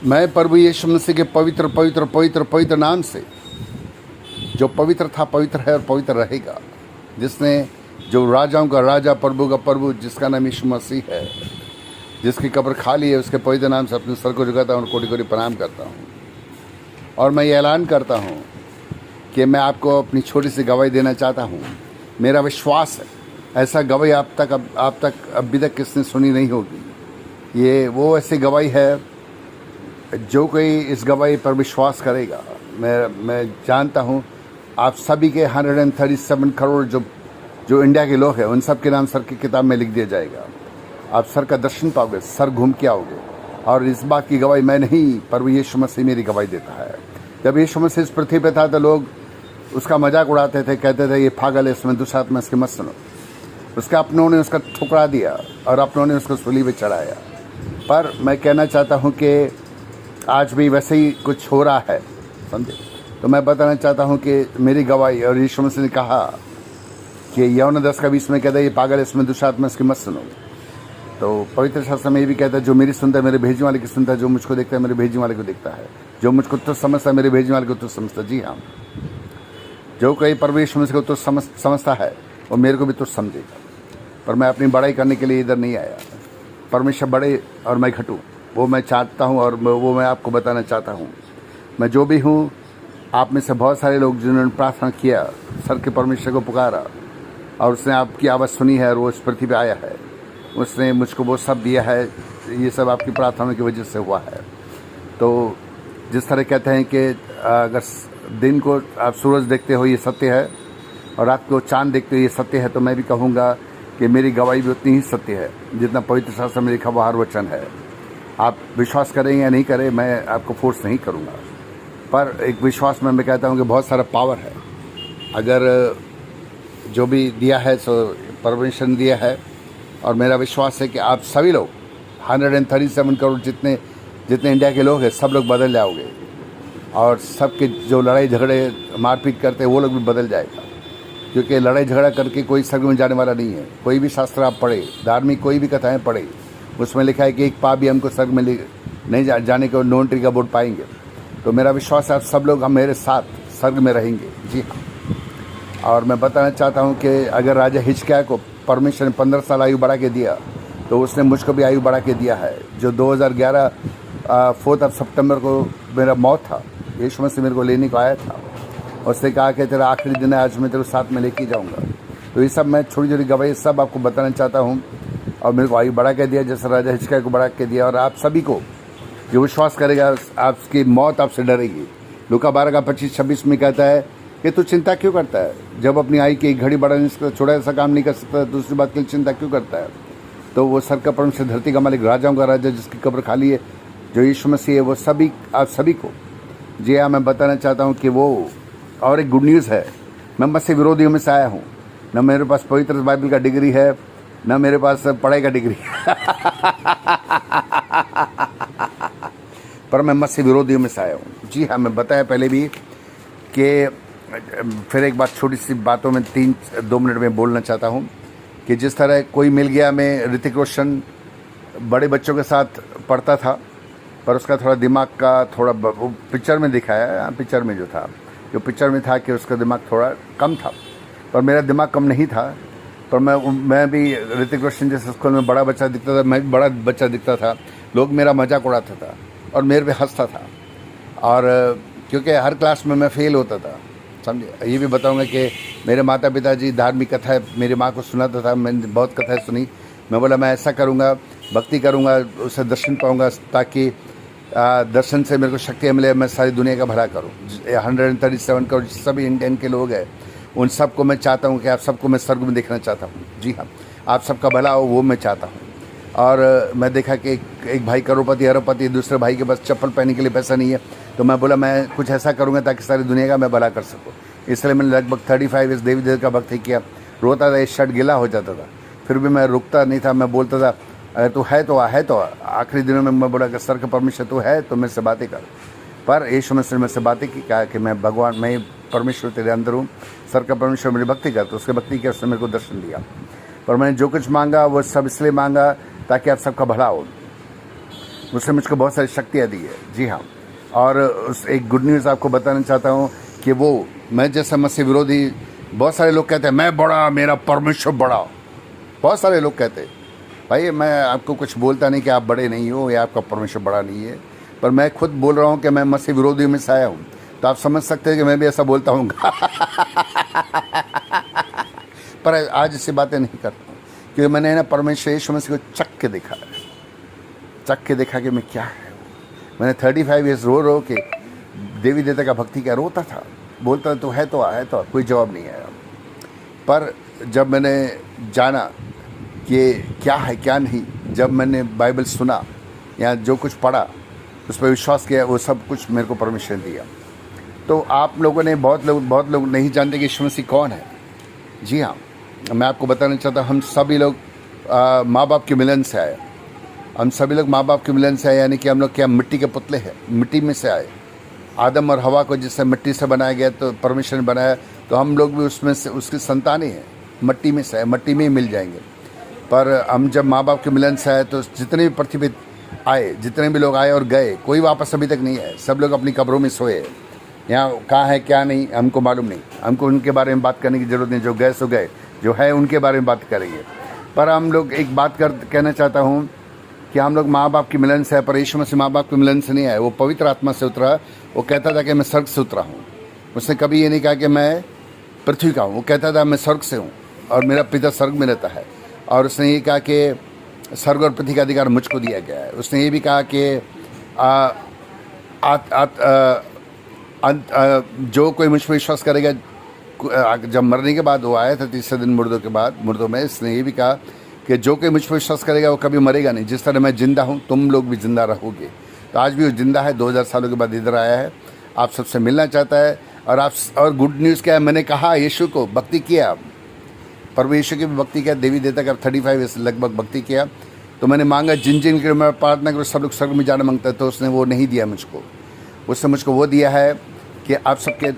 मैं प्रभु यीशु मसीह के पवित्र पवित्र पवित्र पवित्र नाम से, जो पवित्र था, पवित्र है और पवित्र रहेगा, जिसने, जो राजाओं का राजा, प्रभु का प्रभु, जिसका नाम यीशु मसीह है, जिसकी कब्र खाली है, उसके पवित्र नाम से अपने सर को झुकाता हूँ और कोटि कोटि प्रणाम करता हूँ। और मैं ये ऐलान करता हूँ कि मैं आपको अपनी छोटी सी गवाही देना चाहता हूँ। मेरा विश्वास है ऐसा गवाही आप तक अभी तक किसने सुनी नहीं होगी। ये वो ऐसी गवाही है, जो कोई इस गवाही पर विश्वास करेगा, मैं जानता हूँ आप सभी के 137 करोड़ जो इंडिया के लोग हैं, उन सब के नाम सर की किताब में लिख दिया जाएगा। आप सर का दर्शन पाओगे, सर घूम के आओगे। और इस बात की गवाही मैं नहीं, पर यीशु मसीह मेरी गवाही देता है। जब यीशु मसीह इस पृथ्वी पे था तो लोग उसका मजाक उड़ाते थे, कहते थे ये पागल है, इसमें दुष्ट आत्मा इसके मत सुनो। उसके अपनों ने उसका ठुकरा दिया और अपनों ने उसको सूली पे चढ़ाया। पर मैं कहना चाहता हूँ कि आज भी वैसे ही कुछ हो रहा है, समझे। तो मैं बताना चाहता हूँ कि मेरी गवाही, और यीशु मसीह ने कहा कि यूहन्ना 10:20 में कहता है ये पागल है, इसमें दुष्ट आत्मा इसकी मत सुनो। तो पवित्र शास्त्र में ये भी कहता है जो मेरी सुनता है मेरे भेजने वाले की सुनता है, जो मुझको देखता है मेरे भेजने वाले को देखता है, जो मुझको तुच्छ समझता है मेरे भेजने वाले को तुच्छ समझता है। जी हाँ, जो कोई प्रभु यीशु मसीह को तुच्छ समझता है वो मेरे को भी तुच्छ समझेगा। पर मैं अपनी बड़ाई करने के लिए इधर नहीं आया। परमेश्वर बड़े और मैं घटूँ, वो मैं चाहता हूँ और वो मैं आपको बताना चाहता हूँ। मैं जो भी हूँ, आप में से बहुत सारे लोग जिन्होंने प्रार्थना किया, सर के परमेश्वर को पुकारा और उसने आपकी आवाज़ सुनी है और वो इस पृथ्वी पे आया है, उसने मुझको वो सब दिया है। ये सब आपकी प्रार्थना की वजह से हुआ है। तो जिस तरह कहते हैं कि अगर दिन को आप सूरज देखते हो ये सत्य है, और रात को चांद देखते हो ये सत्य है, तो मैं भी कहूँगा कि मेरी गवाही भी उतनी ही सत्य है जितना पवित्र शास्त्र में लिखा हुआ हर वचन है। आप विश्वास करें या नहीं करें, मैं आपको फोर्स नहीं करूँगा, पर एक विश्वास में मैं कहता हूँ कि बहुत सारा पावर है। अगर जो भी दिया है सो परमिशन दिया है, और मेरा विश्वास है कि आप सभी लोग 137 करोड़ जितने इंडिया के लोग हैं, सब लोग बदल जाओगे। और सबके जो लड़ाई झगड़े मारपीट करते हैं वो लोग भी बदल जाएगा, क्योंकि लड़ाई झगड़ा करके कोई स्वर्ग में जाने वाला नहीं है। कोई भी शास्त्र आप पढ़े, धार्मिक कोई भी कथाएं पढ़े, उसमें लिखा है कि एक पाप भी हमको स्वर्ग में नहीं जाने को नो एंट्री का बोर्ड पाएंगे। तो मेरा विश्वास है आप सब लोग हम मेरे साथ स्वर्ग में रहेंगे। जी हाँ, और मैं बताना चाहता हूँ कि अगर राजा हिजकिय्याह को परमेश्वर ने 15 साल आयु बढ़ा के दिया, तो उसने मुझको भी आयु बढ़ा के दिया है। जो 2011 4 सितंबर को मेरा मौत था, यीशु मसीह मेरे को लेने को आया था, उसने कहा कि तेरा आखिरी दिन है, आज मैं तेरे साथ में लेके जाऊँगा। तो ये सब मैं छोटी छोटी गवाही सब आपको बताना चाहता हूँ। और मेरे को आयु बढ़ा के दिया, जैसे राजा हिजकिय्याह को बढ़ा के दिया। और आप सभी को जो विश्वास करेगा, आपकी मौत आपसे डरेगी। लूका 12:25-26 में कहता है कि तू चिंता क्यों करता है, जब अपनी आयु की घड़ी बढ़ाने से छोटा ऐसा काम नहीं कर सकता, दूसरी बात के लिए चिंता क्यों करता है। तो वो सर का परमेश्वर, धरती का मालिक, राजाओं का राजा, जिसकी कब्र खाली है, जो यीशु मसीह है, वो सभी आप सभी को, जी हाँ, मैं बताना चाहता हूँ कि वो, और एक गुड न्यूज़ है, मैं मसीह विरोधियों में से आया हूँ। न मेरे पास पवित्र बाइबल का डिग्री है, न मेरे पास पढ़ाई का डिग्री पर मैं मसीह विरोधियों में से आया हूँ। जी हाँ, मैं बताया पहले भी कि फिर एक बात, छोटी सी बातों में 2 मिनट में बोलना चाहता हूँ कि जिस तरह कोई मिल गया, मैं ऋतिक रोशन बड़े बच्चों के साथ पढ़ता था, पर उसका थोड़ा दिमाग का थोड़ा, वो पिक्चर में दिखाया, पिक्चर में जो था, जो पिक्चर में था कि उसका दिमाग थोड़ा कम था, पर मेरा दिमाग कम नहीं था। पर मैं भी ऋतिक रोशन जैसे स्कूल में बड़ा बच्चा दिखता था, मैं भी बड़ा बच्चा दिखता था, लोग मेरा मजाक उड़ाता था और मेरे पे हंसता था। और क्योंकि हर क्लास में मैं फेल होता था, समझे। ये भी बताऊंगा कि मेरे माता पिता जी धार्मिक कथाएं मेरी माँ को सुनाता था, मैंने बहुत कथाएं सुनी। मैं बोला मैं ऐसा करूँगा, भक्ति करूँगा, उससे दर्शन पाऊँगा, ताकि दर्शन से मेरे को शक्ति मिले, मैं सारी दुनिया का भला करूँ। 137 करोड़ सभी इंडियन के लोग हैं, उन सबको मैं चाहता हूँ कि आप सबको मैं स्वर्ग में देखना चाहता हूँ। जी हाँ, आप सबका भला हो वो मैं चाहता हूँ। और मैं देखा कि एक भाई करोड़पति अरबपति, दूसरे भाई के पास चप्पल पहनने के लिए पैसा नहीं है, तो मैं बोला मैं कुछ ऐसा करूँगा ताकि सारी दुनिया का मैं भला कर सकूँ। इसलिए मैंने लगभग 35 इयर्स देवी देव का भक्ति किया। रोता था, ये शर्ट गिला हो जाता था, फिर भी मैं रुकता नहीं था। मैं बोलता था अगर तू है तो है तो। आखिरी दिनों में मैं बोला कि सर का परमेश्वर तू है तो मेरे से बातें कर। पर यीशु मसीह मेरे से बातें की, कहा कि मैं भगवान, मैं परमेश्वर तेरे अंदर हूँ, सर का परमेश्वर मेरी भक्ति कर। तो उसके भक्ति किया, उसने मेरे को दर्शन दिया। पर मैंने जो कुछ मांगा वो सब इसलिए मांगा ताकि आप सबका भला हो। उसने मुझको बहुत सारी शक्तियाँ दी है। जी हाँ, और उस एक गुड न्यूज़ आपको बताना चाहता हूँ कि वो मैं जैसा मसीह विरोधी, बहुत सारे लोग कहते हैं मैं बड़ा, मेरा परमेश्वर बड़ा, बहुत सारे लोग कहते हैं। भाई मैं आपको कुछ बोलता नहीं कि आप बड़े नहीं हो या आपका परमेश्वर बड़ा नहीं है, पर मैं खुद बोल रहा हूँ कि मैं मसीह विरोधी में से आया हूँ, तो आप समझ सकते हैं कि मैं भी ऐसा बोलता हूँ। पर आज ऐसी बातें नहीं करता हूँ, क्योंकि मैंने ना परमेश्वर यीशु मसीह को चख के देखा है, चख के देखा कि मैं क्या है। मैंने 35 ईयर्स रो रो के देवी देवता का भक्ति क्या रोता था, बोलता तो है तो है तो कोई जवाब नहीं आया। पर जब मैंने जाना कि क्या है क्या नहीं, जब मैंने बाइबल सुना या जो कुछ पढ़ा उस पर विश्वास किया, वो सब कुछ मेरे को परमिशन दिया। तो आप लोगों ने बहुत लोग नहीं जानते कि यीशु मसीह कौन है। जी हाँ, मैं आपको बताना चाहता हूँ, हम सभी लोग माँ बाप के मिलन से आए। हम सभी लोग माँ बाप के मिलन से आए, यानी कि हम लोग क्या मिट्टी के पुतले हैं, मिट्टी में से आए। आदम और हवा को जिससे मिट्टी से बनाया गया, तो परमेश्वर ने बनाया, तो हम लोग भी उसमें से उसकी संतान ही हैं, मिट्टी में से आए, मिट्टी में ही मिल जाएंगे। पर हम जब माँ बाप के मिलन से आए, तो जितने भी पृथ्वी पे आए, जितने भी लोग आए और गए, कोई वापस अभी तक नहीं आए। सब लोग अपनी कब्रों में सोए। यहाँ कहाँ है क्या नहीं हमको मालूम नहीं, हमको उनके बारे में बात करने की ज़रूरत नहीं। जो गए सो गए, जो है उनके बारे में बात करेंगे। पर हम लोग एक बात कहना चाहता हूँ कि हम लोग माँ बाप के मिलन से है, पर यीशु मसीह माँ बाप के मिलन से नहीं आए। वो पवित्र आत्मा से उतरा। वो कहता था कि मैं स्वर्ग से उतरा हूँ। उसने कभी ये नहीं कहा कि मैं पृथ्वी का हूँ। वो कहता था मैं स्वर्ग से हूँ और मेरा पिता स्वर्ग में रहता है। और उसने ये कहा कि स्वर्ग और पृथ्वी का अधिकार मुझको दिया गया है। उसने ये भी कहा कि जो कोई मुझ पर विश्वास करेगा, जब मरने के बाद वो आया था तीसरे दिन मुर्दों में, इसने ये भी कहा कि जो कोई मुझ पर विश्वास करेगा वो कभी मरेगा नहीं। जिस तरह मैं जिंदा हूँ, तुम लोग भी जिंदा रहोगे। तो आज भी वो जिंदा है, 2000 सालों के बाद इधर आया है, आप सबसे मिलना चाहता है। और गुड न्यूज़ क्या है, मैंने कहा यीशु को भक्ति किया, प्रभु यीशु की भी भक्ति किया, देवी देवता का 35 लगभग भक्ति किया। तो मैंने मांगा जिन के लिए मैं प्रार्थना करूँ, सब लोग स्वर्ग में जाना मांगता है, तो उसने वो नहीं दिया मुझको। उसने मुझको वो दिया है कि आप सबके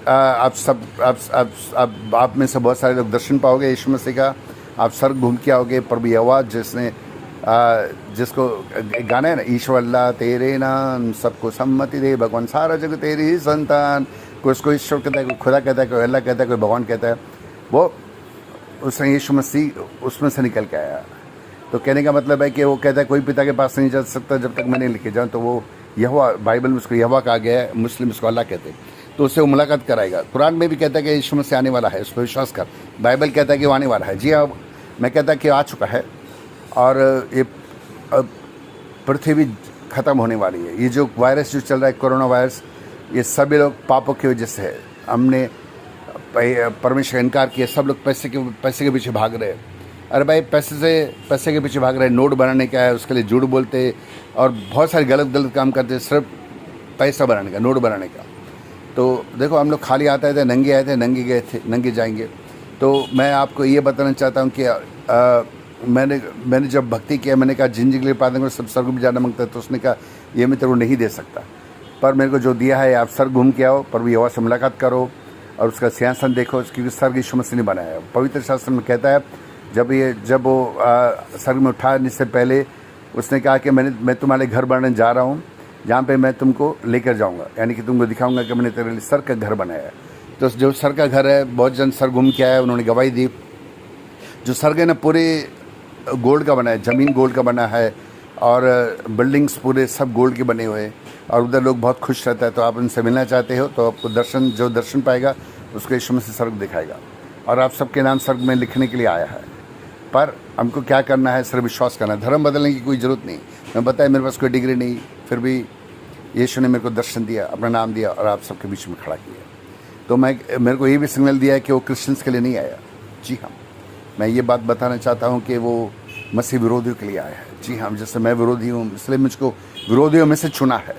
आप में से बहुत सारे लोग दर्शन पाओगे यीशु मसीह का। आप स्वर्ग घूम के आओगे। प्रभु यहोवा जिसको गाना है ना, ईश्वर अल्लाह तेरे नाम सबको सम्मति दे, भगवान सारा जग तेरी ही संतान। कोई उसको ईश्वर कहता है, कोई खुदा कहता है, कोई अल्लाह कहता है, कोई भगवान कहता है। वो उसने यीशु मसीह उसमें से निकल के आया। तो कहने का मतलब है कि वो कहता है कोई पिता के पास नहीं जा सकता जब तक मैं नहीं लेके जाऊँ। तो वो यहोवा, बाइबल में उसको यहोवा कहा गया है, मुस्लिम उसको अल्लाह कहते हैं। तो उससे वो मुलाकात कराएगा। कुरान में भी कहता है कि यीशु मसीह आने वाला है, उस पर विश्वास कर। बाइबल कहता है कि वो आने वाला है। जी हाँ, मैं कहता कि आ चुका है और ये पृथ्वी ख़त्म होने वाली है। ये जो वायरस जो चल रहा है, कोरोना वायरस, ये सभी लोग पापों की वजह से है। हमने परमेश्वर इनकार किया। सब लोग पैसे के पीछे भाग रहे हैं। अरे भाई, पैसे के पीछे भाग रहे हैं। नोट बनाने का है, उसके लिए झूठ बोलते और बहुत सारे गलत काम करते, सिर्फ पैसा बनाने का, नोट बनाने का। तो देखो, हम लोग खाली आते थे, नंगे आए थे, नंगे गए थे, नंगे जाएंगे। तो मैं आपको ये बताना चाहता हूँ कि मैंने जब भक्ति किया, मैंने कहा जिंदगी के लिए प्रार्थना करो, सब स्वर्ग में जाना मांगता है। तो उसने कहा ये मैं तेरे को नहीं दे सकता, पर मेरे को जो दिया है, आप स्वर्ग घूम के आओ, प्रभु यहोवा से मुलाकात करो और उसका सिंहासन देखो, क्योंकि स्वर्ग यीशु मसीह ने बनाया है। पवित्र शास्त्र में कहता है, जब वो स्वर्ग में उठाने से पहले उसने कहा कि मैं तुम्हारे घर बनाने जा रहा हूँ, जहाँ पे मैं तुमको लेकर जाऊँगा, यानी कि तुमको दिखाऊंगा कि मैंने तेरे लिए स्वर्ग का घर बनाया है। तो जो स्वर्ग का घर है, बहुत जन स्वर्ग घूम के आया, उन्होंने गवाही दी। जो स्वर्ग है ना, पूरे गोल्ड का बना है, ज़मीन गोल्ड का बना है और बिल्डिंग्स पूरे सब गोल्ड के बने हुए हैं और उधर लोग बहुत खुश रहता है। तो आप उनसे मिलना चाहते हो तो आपको दर्शन पाएगा, उसको यीशु मसीह स्वर्ग दिखाएगा और आप सबके नाम स्वर्ग में लिखने के लिए आया है। पर हमको क्या करना है, सिर्फ विश्वास करना है। धर्म बदलने की कोई ज़रूरत नहीं। मैं बताया मेरे पास कोई डिग्री नहीं, फिर भी यीशु ने मेरे को दर्शन दिया, अपना नाम दिया और आप सबके बीच में खड़ा किया। तो मेरे को ये भी सिग्नल दिया है कि वो क्रिश्चियंस के लिए नहीं आया। जी हाँ, मैं ये बात बताना चाहता हूँ कि वो मसीह विरोधियों के लिए आया है। जी हाँ, जैसे मैं विरोधी हूँ, इसलिए मुझको विरोधियों में से चुना है।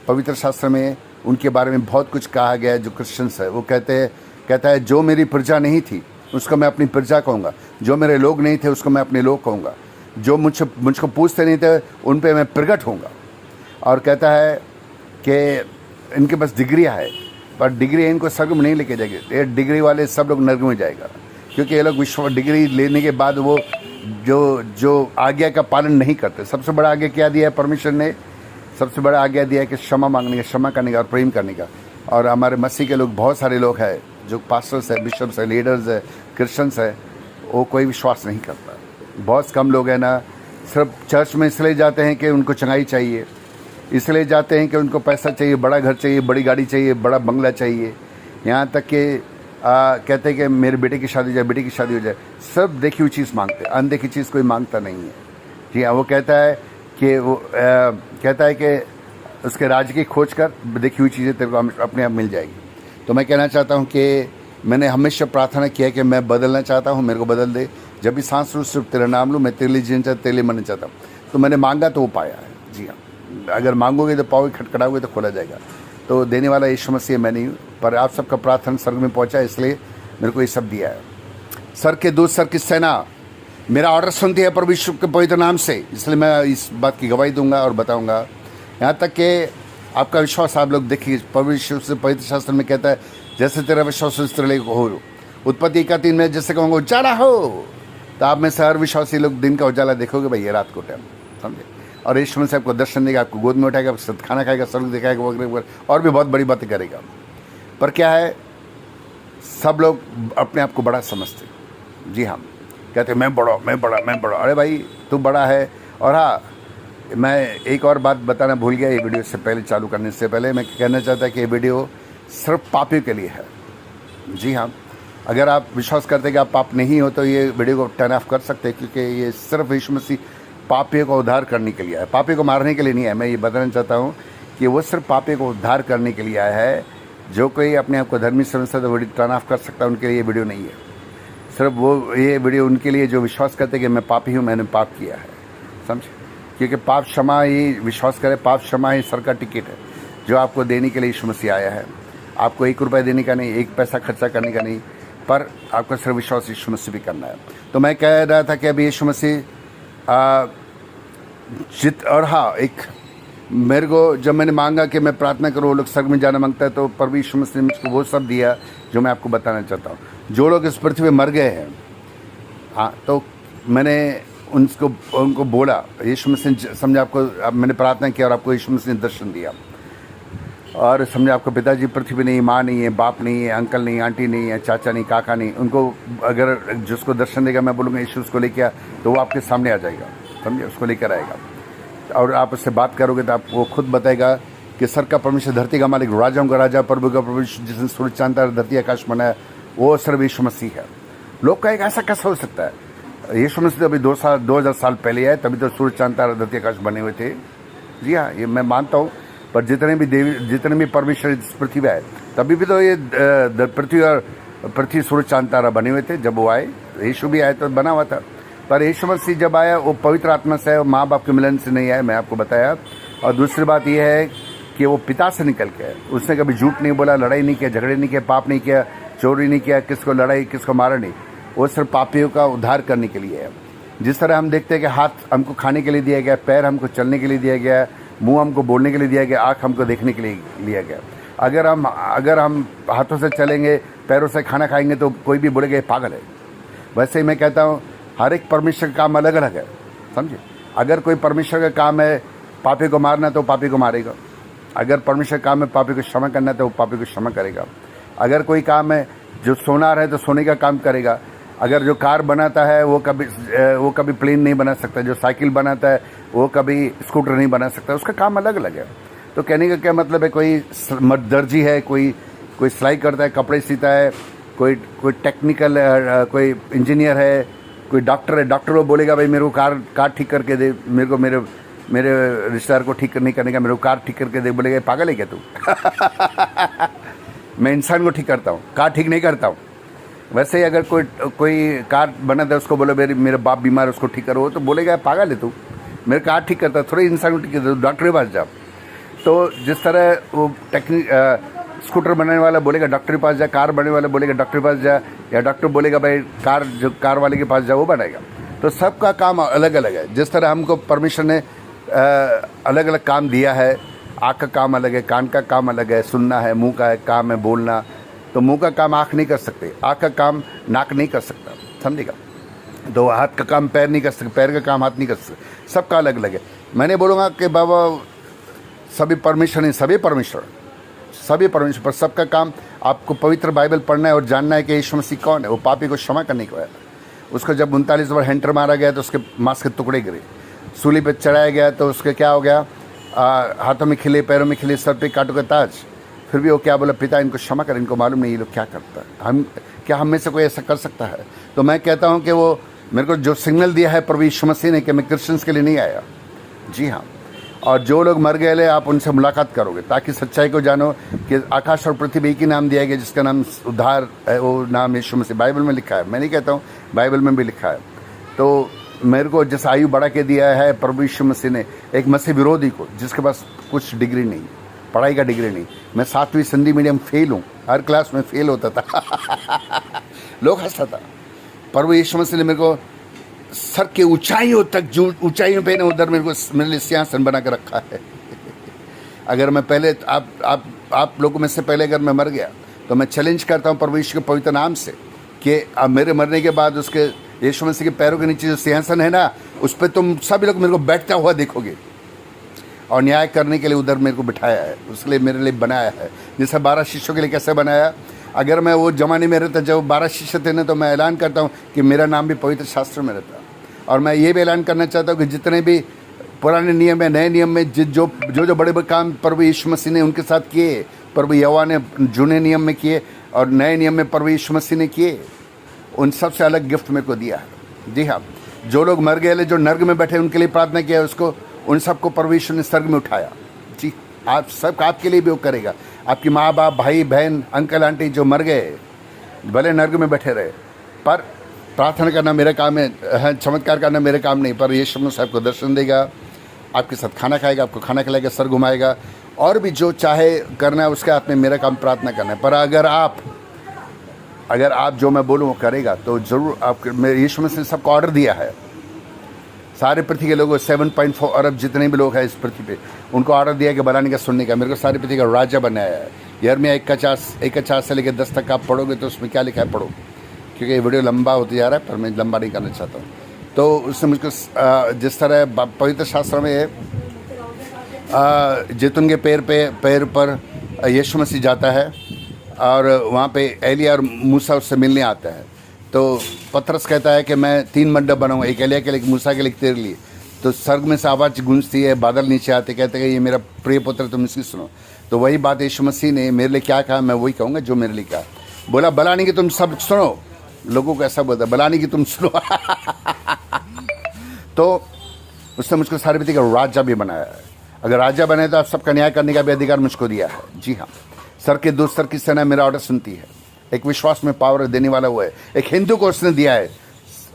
पवित्र शास्त्र में उनके बारे में बहुत कुछ कहा गया है। जो क्रिश्चियंस है, वो कहता है जो मेरी प्रजा नहीं थी उसको मैं अपनी प्रजा कहूँगा, जो मेरे लोग नहीं थे उसको मैं अपने लोग कहूँगा, जो मुझको पूछते नहीं थे उन पे मैं प्रकट होऊंगा। और कहता है कि इनके पास डिग्रियाँ है, पर डिग्री इनको स्वर्ग में नहीं लेके जाएगी। ये डिग्री वाले सब लोग नर्क में जाएगा, क्योंकि ये लोग डिग्री लेने के बाद वो जो जो आज्ञा का पालन नहीं करते। सबसे बड़ा आज्ञा क्या दिया है परमेश्वर ने? सबसे बड़ा आज्ञा दिया है कि क्षमा मांगने का, क्षमा करने का और प्रेम करने का। और हमारे मसीह के लोग, बहुत सारे लोग हैं जो पास्टर्स है, बिशप्स है, लीडर्स है, क्रिश्चियंस है, वो कोई विश्वास नहीं करता। बहुत कम लोग हैं ना, सिर्फ चर्च में इसलिए जाते हैं कि उनको चंगाई चाहिए, इसलिए जाते हैं कि उनको पैसा चाहिए, बड़ा घर चाहिए, बड़ी गाड़ी चाहिए, बड़ा बंगला चाहिए, यहाँ तक कि कहते हैं कि मेरे बेटे की शादी हो जाए, बेटी की शादी हो जाए। सब देखी हुई चीज़ मांगते हैं, अनदेखी चीज़ कोई मांगता नहीं है। जी हाँ, वो कहता है कि कहता है कि उसके राज्य की खोज कर, देखी हुई चीज़ें तेरे को अपने आप मिल जाएगी। तो मैं कहना चाहता हूँ कि मैंने हमेशा प्रार्थना किया कि मैं बदलना चाहता हूँ, मेरे को बदल दे। जब भी सांस लूँ सिर्फ तेरा नाम लूँ, मैं तेरे लिए जीना चाहता, तेरे लिए मरना चाहता हूँ। तो मैंने मांगा तो वो पाया है। जी हाँ, अगर मांगोगे तो पाओगे, खटखटाओगे तो खोला जाएगा। तो देने वाला यीशु मसीह मैं नहीं हूँ, पर आप सबका प्रार्थना स्वर्ग में पहुँचा, इसलिए मेरे को ये सब दिया है। सर के दूत, सर की सेना मेरा ऑर्डर सुनती है प्रभु यीशु के पवित्र नाम से, इसलिए मैं इस बात की गवाही दूंगा और बताऊंगा। यहाँ तक कि आपका विश्वास आप लोग देखिए, प्रभु यीशु से पवित्र शास्त्र में कहता है, जैसे तेरा विश्वास उस तरह हो। उत्पत्ति 1:3 में जैसे कहूँगा उजाला हो, तो आप में से हर विश्वासी लोग दिन का उजाला देखोगे भाई, ये रात को टाइम, समझे। और यीशु मसीह आपको दर्शन देगा, आपको गोद में उठाएगा, खाना खाएगा, स्वर्ग दिखाएगा वगैरह, और भी बहुत बड़ी बातें करेगा। पर क्या है, सब लोग अपने आप को बड़ा समझते। जी हाँ, कहते मैं बड़ा, मैं बड़ा, मैं बड़ा। अरे भाई तू बड़ा है। और हाँ, मैं एक और बात बताना भूल गया, ये वीडियो से पहले, चालू करने से पहले मैं कहना चाहता कि ये वीडियो सिर्फ पापियों के लिए है। जी हाँ, अगर आप विश्वास करते कि आप पाप नहीं हो तो ये वीडियो को टर्न ऑफ कर सकते हैं, क्योंकि ये सिर्फ यीशु मसीह पापियों को उद्धार करने के लिए है, पापियों को मारने के लिए नहीं है। मैं ये बताना चाहता हूँ कि वो सिर्फ पापियों को उद्धार करने के लिए आया है। जो कोई अपने आप को धर्मी समझता है तो वीडियो टर्न ऑफ कर सकता है, उनके लिए ये वीडियो नहीं है। सिर्फ वो, ये वीडियो उनके लिए जो विश्वास करते कि मैं पापी हूँ, मैंने पाप किया है, समझे। क्योंकि पाप क्षमा ही, विश्वास करें, पाप क्षमा ही सर का टिकट है जो आपको देने के लिए यीशु मसीह आया है। आपको 1 रुपया देने का नहीं, 1 पैसा खर्चा करने का नहीं, पर आपको सिर्फ विश्वास यीशु मसीह भी करना है। तो मैं कह रहा था कि अभी यीशु मसीह और हाँ, एक मेरे को जब मैंने मांगा कि मैं प्रार्थना करूँ, वो लोग स्वर्ग में जाना मांगता है, तो प्रभु यीशु मसीह ने मुझको वो सब दिया जो मैं आपको बताना चाहता हूँ। जो लोग इस पृथ्वी में मर गए हैं, हाँ, तो मैंने उनको बोला, यीशु मसीह समझा, आपको मैंने प्रार्थना किया और आपको यीशु मसीह ने दर्शन दिया। और समझे आपको पिताजी पृथ्वी नहीं, माँ नहीं है, बाप नहीं है, अंकल नहीं, आंटी नहीं है, चाचा नहीं, काका नहीं, उनको अगर जिसको दर्शन देगा, मैं बोलूँगा यीशु उसको लेके आ, तो वो आपके सामने आ जाएगा, समझे, उसको लेकर आएगा। और आप उससे बात करोगे तो आपको खुद बताएगा कि सर का परमेश्वर, धरती का मालिक, राजाओं का राजा, प्रभु का प्रभु, जिसने सूरज चांद तारे धरती आकाश बनाया, वो सिर्फ यीशु मसीह है। लोग कहेगा ऐसा कैसा हो सकता है? यीशु मसीह तो अभी 2000 साल पहले आए, तभी तो सूरज चांद तारे धरती आकाश बने हुए थे। जी हाँ, ये मैं मानता हूँ। पर जितने भी परमेश्वर इस पृथ्वी पे आए, तभी भी तो ये पृथ्वी सूरज चांद तारा बने हुए थे जब वो आए। यीशु भी आए तो बना हुआ था। पर यीशु मसीह जब आया, वो पवित्र आत्मा से, माँ बाप के मिलन से नहीं आया, मैं आपको बताया। और दूसरी बात यह है कि वो पिता से निकल के आए। उसने कभी झूठ नहीं बोला, लड़ाई नहीं किया, झगड़े नहीं किया, पाप नहीं किया, चोरी नहीं किया, किसको लड़ाई, किसको मारा नहीं। वो सिर्फ पापियों का उद्धार करने के लिए है। जिस तरह हम देखते हैं कि हाथ हमको खाने के लिए दिया गया, पैर हमको चलने के लिए दिया गया, मुंह हमको बोलने के लिए दिया गया, आँख हमको देखने के लिए लिया गया। अगर हम हाथों से चलेंगे, पैरों से खाना खाएंगे, तो कोई भी बोलेगा ये पागल है। वैसे ही मैं कहता हूँ, हर एक परमेश्वर का काम अलग अलग है, समझे। अगर कोई परमेश्वर का काम है पापी को मारना, तो पापी को मारेगा। अगर परमेश्वर का काम है पापी को क्षमा करना, तो वो पापी को क्षमा करेगा। अगर कोई काम है जो सोनार है, तो सोने का काम करेगा। अगर जो कार बनाता है वो कभी प्लेन नहीं बना सकता, जो साइकिल बनाता है वो कभी स्कूटर नहीं बना सकता, उसका काम अलग अलग है। तो कहने का क्या मतलब है, कोई दर्जी है, कोई सिलाई करता है, कपड़े सीता है, कोई टेक्निकल, कोई इंजीनियर है, कोई डॉक्टर है, डॉक्टर वो बोलेगा भाई मेरे को कार ठीक करके दे, मेरे को मेरे रिश्तेदार को ठीक नहीं करने का, मेरे को कार ठीक करके दे, बोलेगा पागल है क्या तू? मैं इंसान को ठीक करता हूँ, कार ठीक नहीं करता हूँ। वैसे ही अगर कोई कार बनाता है, उसको बोले मेरे बाप बीमार है, उसको ठीक करो, तो बोलेगा पागल है तू, मेरे कार ठीक करता है, थोड़े इंसान को ठीक करता है, डॉक्टर के पास जा। तो जिस तरह वो स्कूटर बनाने वाला बोलेगा डॉक्टर के पास जा, कार बनाने वाला बोलेगा डॉक्टर के पास जा, या डॉक्टर बोलेगा भाई कार वाले के पास जा, वो बनाएगा। तो सबका काम अलग अलग है। जिस तरह हमको परमेश्वर ने अलग अलग काम दिया है, आँख का काम अलग है, कान का काम अलग है, सुनना है, मुंह का काम है बोलना। तो मुंह का काम आँख नहीं कर सकते, आँख का काम नाक नहीं कर सकता, समझेगा। तो हाथ का काम पैर नहीं कर सकते, पैर का काम हाथ नहीं कर सकते, सबका अलग अलग है। मैंने बोलूँगा कि बाबा सभी परमेश्वर नहीं, सभी परमेश्वर, सभी परमेश्वर, पर सबका काम आपको पवित्र बाइबल पढ़ना है और जानना है कि यीशु मसीह कौन है। वो पापी को क्षमा करने को आया। उसको जब 39 बार हैंटर मारा गया तो उसके मांस के टुकड़े गिरे। सूली पे चढ़ाया गया तो उसके क्या हो गया, हाथों में खिले, पैरों में खिले, सर पे कांटों का ताज। फिर भी वो क्या बोला, पिता इनको क्षमा कर, इनको मालूम नहीं ये लोग क्या करता है। हम में से कोई ऐसा कर सकता है? तो मैं कहता हूँ कि वो मेरे को जो सिग्नल दिया है प्रभु यीशु मसीह ने कि मैं क्रिश्चियंस के लिए नहीं आया। जी हाँ, और जो लोग मर गए ले आप उनसे मुलाकात करोगे ताकि सच्चाई को जानो कि आकाश और पृथ्वी एक ही नाम दिया गया जिसका नाम उद्धार है, वो नाम यीशु मसीह। बाइबल में लिखा है, मैं नहीं कहता हूँ, बाइबल में भी लिखा है। तो मेरे को जिस आयु बढ़ा के दिया है प्रभु यीशु मसीह ने एक मसीह विरोधी को, जिसके पास कुछ डिग्री नहीं, पढ़ाई का डिग्री नहीं, मैं 7वीं सिंधी मीडियम फेल हूँ, हर क्लास में फेल होता था लोग हंसता था। प्रभु यीशु मसीह ने मेरे को सर के ऊंचाइयों तक, जो ऊंचाइयों पे ना उधर मेरे लिए सिंहासन बना कर रखा है अगर मैं पहले आप लोगों में से पहले अगर मैं मर गया तो मैं चैलेंज करता हूँ प्रभु यीशु के पवित्र नाम से कि अब मेरे मरने के बाद उसके यीशु मसीह के पैरों के नीचे जो सिंहासन है ना, उस पर तुम सभी लोग मेरे को बैठता हुआ देखोगे और न्याय करने के लिए उधर मेरे को बिठाया है, उसके लिए मेरे लिए बनाया है। जैसे 12 शिष्यों के लिए कैसे बनाया, अगर मैं वो जमाने में रहता जब 12 शिष्य थे ना, तो मैं ऐलान करता हूँ कि मेरा नाम भी पवित्र शास्त्र में रहता। और मैं ये भी ऐलान करना चाहता हूँ कि जितने भी पुराने नियम है, नए नियम में जो बड़े बड़े काम प्रभु यीशु मसीह ने उनके साथ किए, प्रभु यहोवा ने जूने नियम में किए और नए नियम में प्रभु यीशु मसीह ने किए, उन सबसे अलग गिफ्ट मेरे को दिया है। जी हाँ, जो लोग मर गए, जो नर्क में बैठे, उनके लिए प्रार्थना किया उसको, उन सबको प्रभु यीशु ने स्वर्ग में उठाया। जी, आप सब आपके लिए भी वो करेगा। आपकी माँ बाप, भाई बहन, अंकल आंटी जो मर गए, भले नर्क में बैठे रहे, पर प्रार्थना करना मेरा काम है, चमत्कार करना मेरा काम नहीं, पर यीशु मसीह आपको दर्शन देगा, आपके साथ खाना खाएगा, आपको खाना खिलाएगा, सर घुमाएगा, और भी जो चाहे करना है उसके हाथ में। मेरा काम प्रार्थना करना है। पर अगर आप जो मैं बोलूँ वो करेगा तो ज़रूर आप, मेरे यीशु मसीह ने सबको ऑर्डर दिया है, सारे पृथ्वी के लोगों, 7.4 अरब जितने भी लोग हैं इस पृथ्वी पे, उनको ऑर्डर दिया कि बनाने का, सुनने का। मेरे को सारी पृथ्वी का राजा बनाया है। यिर्मयाह 1:4 से लेकर 10 तक आप पढ़ोगे तो उसमें क्या लिखा है पढ़ो, क्योंकि ये वीडियो लंबा होती जा रहा है, पर मैं लंबा नहीं करना चाहता हूँ। तो उसने मुझको जिस तरह पवित्र शास्त्र में जैतून के पैर पर यीशु मसीह जाता है और वहाँ पे एलिया और मूसा उससे मिलने आता है, तो पतरस कहता है कि मैं 3 मंडप बनाऊंगा, एक एलिया के लिए, एक मूसा के लिए, एक तेरे लिए। तो स्वर्ग में से आवाज़ गूंजती है, बादल नीचे आते, कहते हैं ये मेरा प्रिय पुत्र, तुम इसकी सुनो। तो वही बात यीशु मसीह ने मेरे लिए क्या कहा, मैं वही कहूँगा जो मेरे लिए कहा। बोला बलानी की तुम सब सुनो, लोगों को ऐसा बोलता, बलानी की तुम सुनो तो उसने मुझको सारी पृथ्वी का राजा भी बनाया है। अगर राजा बने तो आप सबका न्याय करने का भी अधिकार मुझको दिया है। जी हाँ, सर के 2 स्तर की सेना मेरा ऑर्डर सुनती है। एक विश्वास में पावर देने वाला वो है। एक हिंदू को उसने दिया है,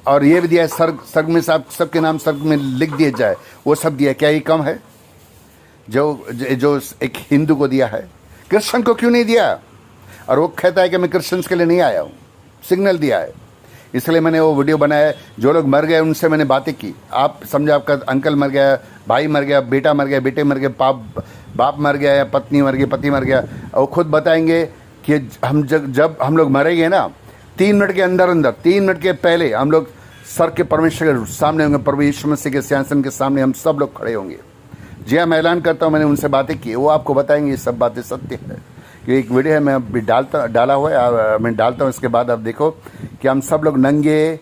और ये भी दिया है स्वर्ग में से आप सबके नाम स्वर्ग में लिख दिए जाए, वो सब दिया। क्या ये कम है जो एक हिंदू को दिया है? क्रिश्चियन को क्यों नहीं दिया? और वो कहता है कि मैं क्रिश्चियंस के लिए नहीं आया हूँ, सिग्नल दिया है। इसलिए मैंने वो वीडियो बनाया है। जो लोग मर गए उनसे मैंने बातें की। आप समझो, आपका अंकल मर गया, भाई मर गया, बेटा मर गया, बेटे मर गए, बाप मर गया, या पत्नी मर गई, पति मर गया, और खुद बताएंगे कि जब हम लोग मरेंगे ना, 3 मिनट के अंदर 3 मिनट के पहले हम लोग सर के परमेश्वर के सामने होंगे, प्रभु यीशु मसीह के सिंहासन के सामने हम सब लोग खड़े होंगे। जी हाँ, मैं ऐलान करता हूँ, मैंने उनसे बातें की, वो आपको बताएंगे ये सब बातें सत्य है। कि एक वीडियो है, मैं अभी डाला हुआ है, मैं डालता हूँ, इसके बाद आप देखो कि हम सब लोग नंगे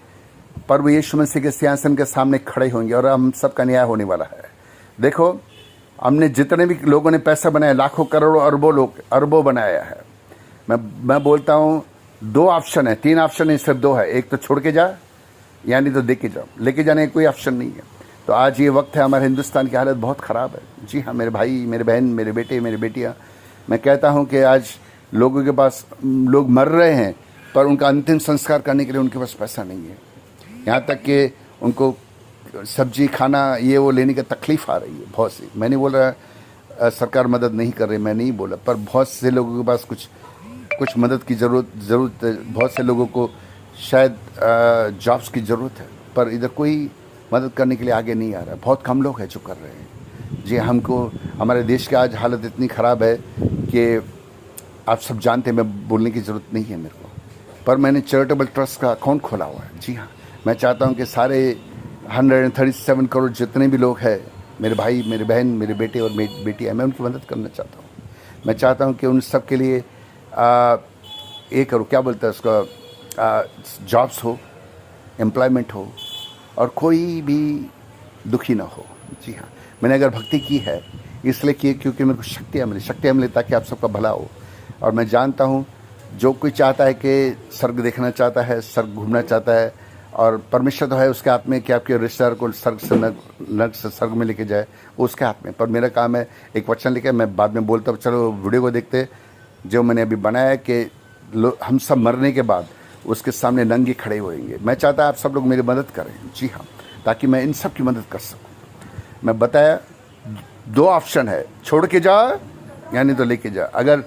प्रभु यीशु मसीह के सिंहासन के सामने खड़े होंगे और हम सबका न्याय होने वाला है। देखो, हमने जितने भी लोगों ने पैसा बनाया, लाखों करोड़ों अरबों बनाया है। मैं बोलता हूँ 2 ऑप्शन है, 3 ऑप्शन नहीं, सिर्फ 2 है। एक तो छोड़ के जा, यानी तो दे के जाओ। लेके जाने का कोई ऑप्शन नहीं है। तो आज ये वक्त है, हमारे हिंदुस्तान की हालत बहुत ख़राब है। जी हाँ, मेरे भाई, मेरे बहन, मेरे बेटे, मेरी बेटियाँ, मैं कहता हूँ कि आज लोगों के पास, लोग मर रहे हैं पर उनका अंतिम संस्कार करने के लिए उनके पास पैसा नहीं है। यहाँ तक कि उनको सब्जी, खाना, ये वो लेने का तकलीफ़ आ रही है बहुत सी। मैं नहीं बोल रहा सरकार मदद नहीं कर रही, मैं नहीं बोला, पर बहुत से लोगों के पास कुछ मदद की ज़रूरत है। बहुत से लोगों को शायद जॉब्स की ज़रूरत है, पर इधर कोई मदद करने के लिए आगे नहीं आ रहा है। बहुत कम लोग हैं जो कर रहे हैं। जी, हमको, हमारे देश की आज हालत इतनी ख़राब है कि आप सब जानते हैं, मैं बोलने की ज़रूरत नहीं है मेरे को, पर मैंने चैरिटेबल ट्रस्ट का अकाउंट खोला हुआ है। जी हाँ, मैं चाहता हूं कि सारे 137 करोड़ जितने भी लोग हैं, मेरे भाई, मेरे बहन, मेरे बेटे और मेरी बेटी है, मैं उनकी मदद करना चाहता हूँ। मैं चाहता हूँ कि उन सब के लिए ये करो, क्या बोलते हैं उसका, जॉब्स हो, एम्प्लॉयमेंट हो और कोई भी दुखी ना हो। जी हाँ, मैंने अगर भक्ति की है इसलिए की क्योंकि मेरे को शक्तियाँ मिली ताकि आप सबका भला हो। और मैं जानता हूँ जो कोई चाहता है कि स्वर्ग देखना चाहता है, स्वर्ग घूमना चाहता है, और परमेश्वर तो है उसके हाथ में कि आपके रिश्तेदार को स्वर्ग से नर्क से स्वर्ग में लेके जाए, वो उसके हाथ में। पर मेरा काम है एक वचन लिखे, मैं बाद में बोलता हूँ। चलो वीडियो को देखते जो मैंने अभी बनाया है कि हम सब मरने के बाद उसके सामने नंगे खड़े होएंगे। मैं चाहता आप सब लोग मेरी मदद करें, जी हाँ, ताकि मैं इन सब की मदद कर सकूँ। मैं बताया 2 ऑप्शन है, छोड़ के जाओ या नहीं तो लेके जाओ। अगर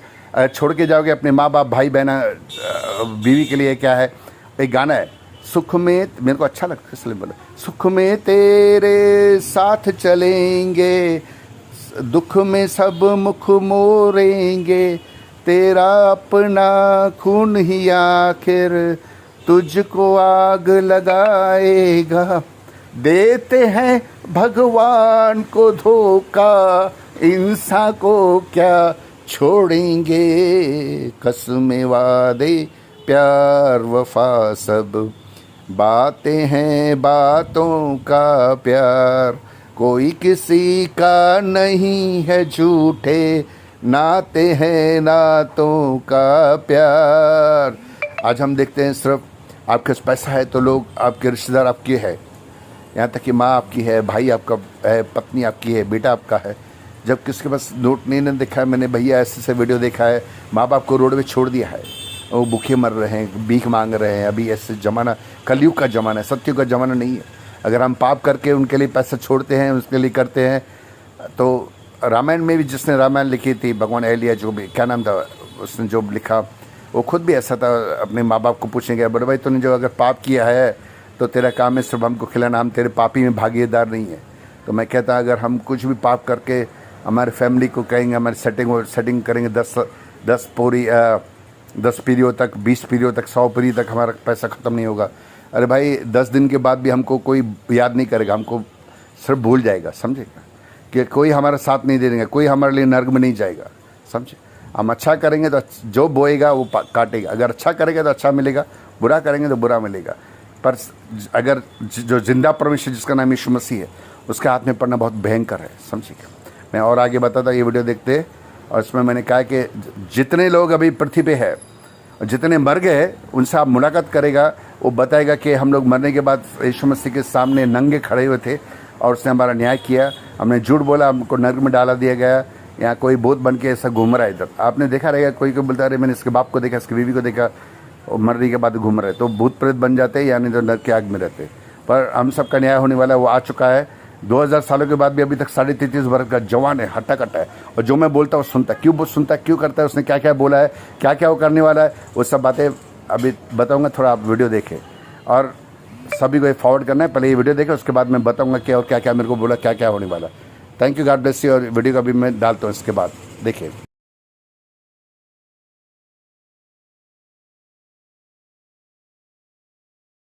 छोड़ के जाओगे अपने माँ बाप, भाई बहना, बीवी के लिए क्या है, एक गाना है, सुख में, मेरे को अच्छा लगता है इसलिए बोला, सुख में तेरे साथ चलेंगे, दुख में सब मुख मोड़ेंगे, तेरा अपना खून ही आखिर तुझको आग लगाएगा, देते हैं भगवान को धोखा, इंसान को क्या छोड़ेंगे, कसमें वादे प्यार वफा सब बातें हैं बातों का प्यार, कोई किसी का नहीं है, झूठे नाते हैं नातों का प्यार। आज हम देखते हैं सिर्फ आपके पास पैसा है तो लोग आपके रिश्तेदार आपके हैं, यहाँ तक कि माँ आपकी है, भाई आपका है, पत्नी आपकी है, बेटा आपका है। जब किसके पास नोट नहीं देखा है, मैंने भैया ऐसे वीडियो देखा है, माँ बाप को रोड पे छोड़ दिया है, वो भूखे मर रहे हैं, भीख मांग रहे हैं। अभी ऐसे ज़माना कलयुग का ज़माना है, सत्युग का ज़माना नहीं है। अगर हम पाप करके उनके लिए पैसा छोड़ते हैं, उसके लिए करते हैं, तो रामायण में भी जिसने रामायण लिखी थी, भगवान एलिया, जो भी क्या नाम था उसने जो लिखा, वो खुद भी ऐसा था, अपने माँ बाप को पूछने गया, बड़े भाई तूने जो अगर पाप किया है तो तेरा काम है सिर्फ हमको खिलाना, हम तेरे पापी में भागीदार नहीं है। तो मैं कहता अगर हम कुछ भी पाप करके हमारे फैमिली को कहेंगे, हमारी सेटिंग करेंगे 10 पीढ़ियों तक, 20 पीढ़ियों तक, 100 पीढ़ी तक हमारा पैसा ख़त्म नहीं होगा। अरे भाई 10 दिन के बाद भी हमको कोई याद नहीं करेगा, हमको सिर्फ भूल जाएगा, समझेगा, कि कोई हमारा साथ नहीं दे देंगे, कोई हमारे लिए नर्क में नहीं जाएगा, समझे। हम अच्छा करेंगे तो जो बोएगा वो काटेगा, अगर अच्छा करेंगे तो अच्छा मिलेगा, बुरा करेंगे तो बुरा मिलेगा। पर अगर जो जिंदा परमेश्वर जिसका नाम यीशु मसीह है, उसके हाथ में पड़ना बहुत भयंकर है, समझिएगा। मैं और आगे बताता ये वीडियो देखते, और इसमें मैंने कहा कि जितने लोग अभी पृथ्वी पे है, जितने मर गए, उनसे आप मुलाकात करेगा, वो बताएगा कि हम लोग मरने के बाद यीशु मसीह के सामने नंगे खड़े हुए थे और उसने हमारा न्याय किया, हमने झूठ बोला, हमको नर्क में डाला दिया गया, यहाँ कोई भूत बन के ऐसा घूम रहा है इधर। आपने देखा रहेगा, कोई बोलता है मैंने इसके बाप को देखा, इसकी बीवी को देखा, और मरने के बाद घूम रहे, तो भूत प्रेत बन जाते, यानी तो नर्क की आग में रहते। पर हम सबका न्याय होने वाला है, वो आ चुका है। 2000 सालों के बाद भी अभी तक 33.5 वर्ष का जवान है, हट्टा कट्टा है, और जो मैं बोलता हूँ सुनता है। क्यों सुनता है, क्यों करता है, उसने क्या क्या बोला है, क्या क्या वो करने वाला है, वो सब बातें अभी बताऊँगा। थोड़ा आप वीडियो देखें और सभी को फॉरवर्ड करना है, पहले ये वीडियो देखें, उसके बाद मैं बताऊँगा क्या और क्या क्या मेरे को बोला, क्या क्या होने वाला। Thank you, God bless you. और वीडियो का भी मैं डालता हूँ इसके बाद, देखिए।